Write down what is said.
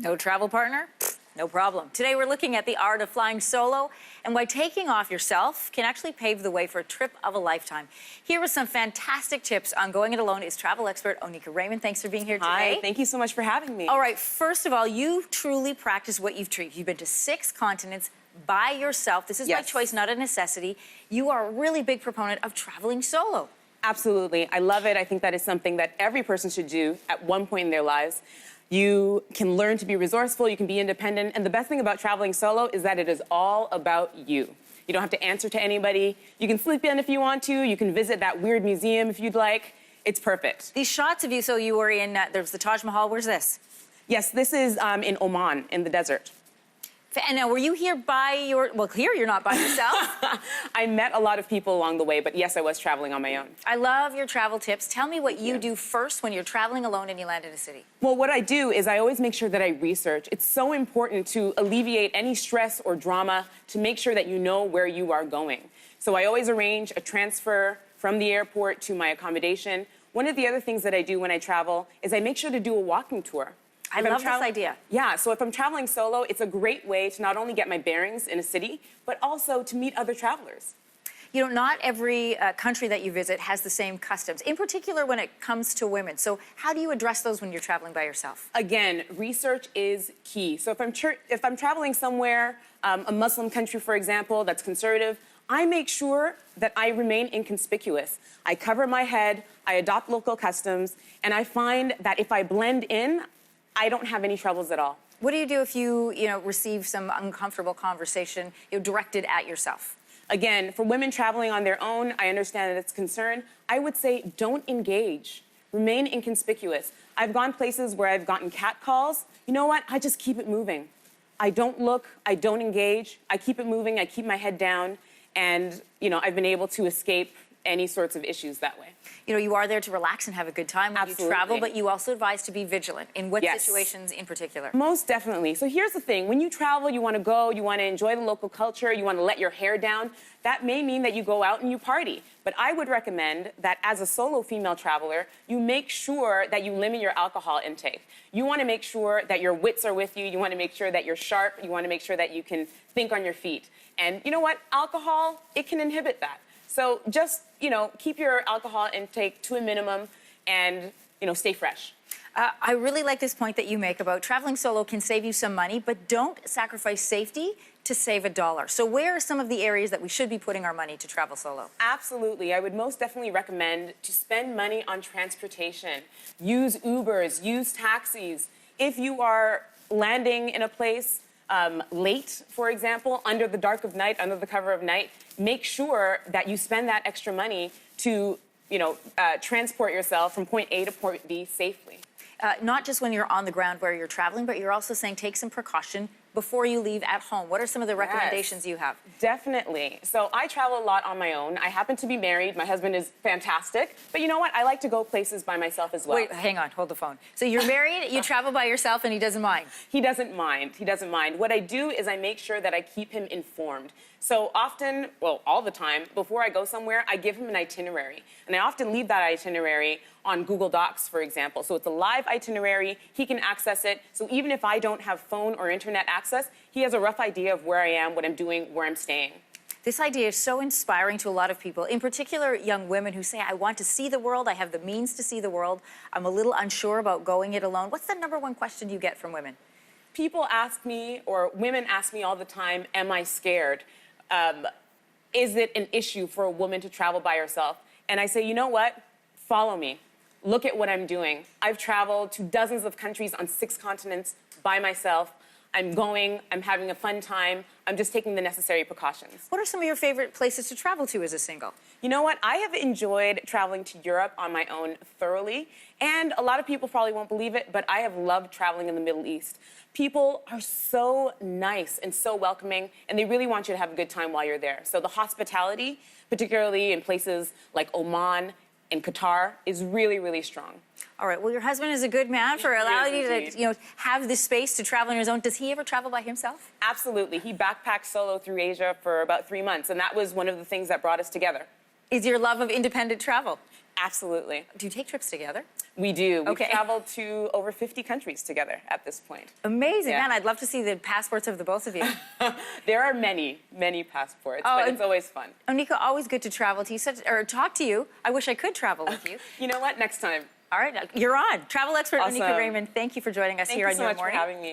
No travel partner? No problem. Today we're looking at the art of flying solo and why taking off yourself can actually pave the way for a trip of a lifetime. Here with some fantastic tips on going it alone is travel expert Oneika Raymond. Thanks for being here today. Hi, thank you so much for having me. All right, first of all, you truly practice what you've preached. You've been to 6 continents by yourself. This is by choice, not a necessity. You are a really big proponent of traveling solo. Absolutely. I love it. I think that is something that every person should do at one point in their lives. You can learn to be resourceful, you can be independent, and the best thing about traveling solo is that it is all about you. You don't have to answer to anybody. You can sleep in if you want to. You can visit that weird museum if you'd like. It's perfect. These shots of you, so you were in, there's the Taj Mahal. Where's this? Yes, this is in Oman, in the desert. And now, were you here by your... Well, here you're not by yourself. I met a lot of people along the way, but yes, I was traveling on my own. I love your travel tips. Tell me what you do first when you're traveling alone and you land in a city. Well, what I do is I always make sure that I research. It's so important to alleviate any stress or drama to make sure that you know where you are going. So I always arrange a transfer from the airport to my accommodation. One of the other things that I do when I travel is I make sure to do a walking tour. I love this idea. Yeah, so if I'm traveling solo, it's a great way to not only get my bearings in a city, but also to meet other travelers. You know, not every country that you visit has the same customs, in particular when it comes to women. So how do you address those when you're traveling by yourself? Again, research is key. So if I'm traveling somewhere, a Muslim country, for example, that's conservative, I make sure that I remain inconspicuous. I cover my head, I adopt local customs, and I find that if I blend in, I don't have any troubles at all. What do you do if you receive some uncomfortable conversation directed at yourself? Again, for women traveling on their own, I understand that it's a concern. I would say don't engage. Remain inconspicuous. I've gone places where I've gotten catcalls. You know what? I just keep it moving. I don't look, I don't engage. I keep it moving, I keep my head down, and I've been able to escape any sorts of issues that way. You are there to relax and have a good time when Absolutely. you travel, but you also advise to be vigilant. In what situations in particular? Most definitely. So here's the thing. When you travel, you want to go, you want to enjoy the local culture, you want to let your hair down. That may mean that you go out and you party. But I would recommend that as a solo female traveler, you make sure that you limit your alcohol intake. You want to make sure that your wits are with you. You want to make sure that you're sharp. You want to make sure that you can think on your feet. And you know what? Alcohol, it can inhibit that. So just, keep your alcohol intake to a minimum and, stay fresh. I really like this point that you make about traveling solo can save you some money, but don't sacrifice safety to save $1. So where are some of the areas that we should be putting our money to travel solo? Absolutely. I would most definitely recommend to spend money on transportation. Use Ubers, use taxis. If you are landing in a place late, for example, under the dark of night, under the cover of night, make sure that you spend that extra money to, transport yourself from point A to point B safely. Not just when you're on the ground where you're traveling, but you're also saying take some precaution before you leave at home. What are some of the recommendations you have? Definitely. So I travel a lot on my own. I happen to be married. My husband is fantastic. But you know what? I like to go places by myself as well. Wait, hang on. Hold the phone. So you're married, you travel by yourself, and he doesn't mind? He doesn't mind. He doesn't mind. What I do is I make sure that I keep him informed. So often, well, all the time, before I go somewhere, I give him an itinerary. And I often leave that itinerary on Google Docs, for example. So it's a live itinerary. He can access it. So even if I don't have phone or internet access, he has a rough idea of where I am, what I'm doing, where I'm staying. This idea is so inspiring to a lot of people, in particular young women who say, I want to see the world, I have the means to see the world, I'm a little unsure about going it alone. What's the #1 question you get from women? People ask me, or women ask me all the time, am I scared? Is it an issue for a woman to travel by herself? And I say, you know what? Follow me. Look at what I'm doing. I've traveled to dozens of countries on 6 continents by myself. I'm having a fun time. I'm just taking the necessary precautions. What are some of your favorite places to travel to as a single? You know what? I have enjoyed traveling to Europe on my own thoroughly. And a lot of people probably won't believe it, but I have loved traveling in the Middle East. People are so nice and so welcoming, and they really want you to have a good time while you're there. So the hospitality, particularly in places like Oman and Qatar, is really, really strong. All right. Well, your husband is a good man for allowing you to, have this space to travel on his own. Does he ever travel by himself? Absolutely. He backpacked solo through Asia for about 3 months, and that was one of the things that brought us together. Is your love of independent travel? Absolutely. Do you take trips together? We do. Okay. We've traveled to over 50 countries together at this point. Amazing. Yeah. Man, I'd love to see the passports of the both of you. There are many, many passports, Oh, but and- it's always fun. Oneika, always good to travel to you, or talk to you. I wish I could travel with you. You know what? Next time. All right, you're on. Travel expert Awesome. Oneika Raymond, thank you for joining us Thank here you on so Your much Morning. for having me.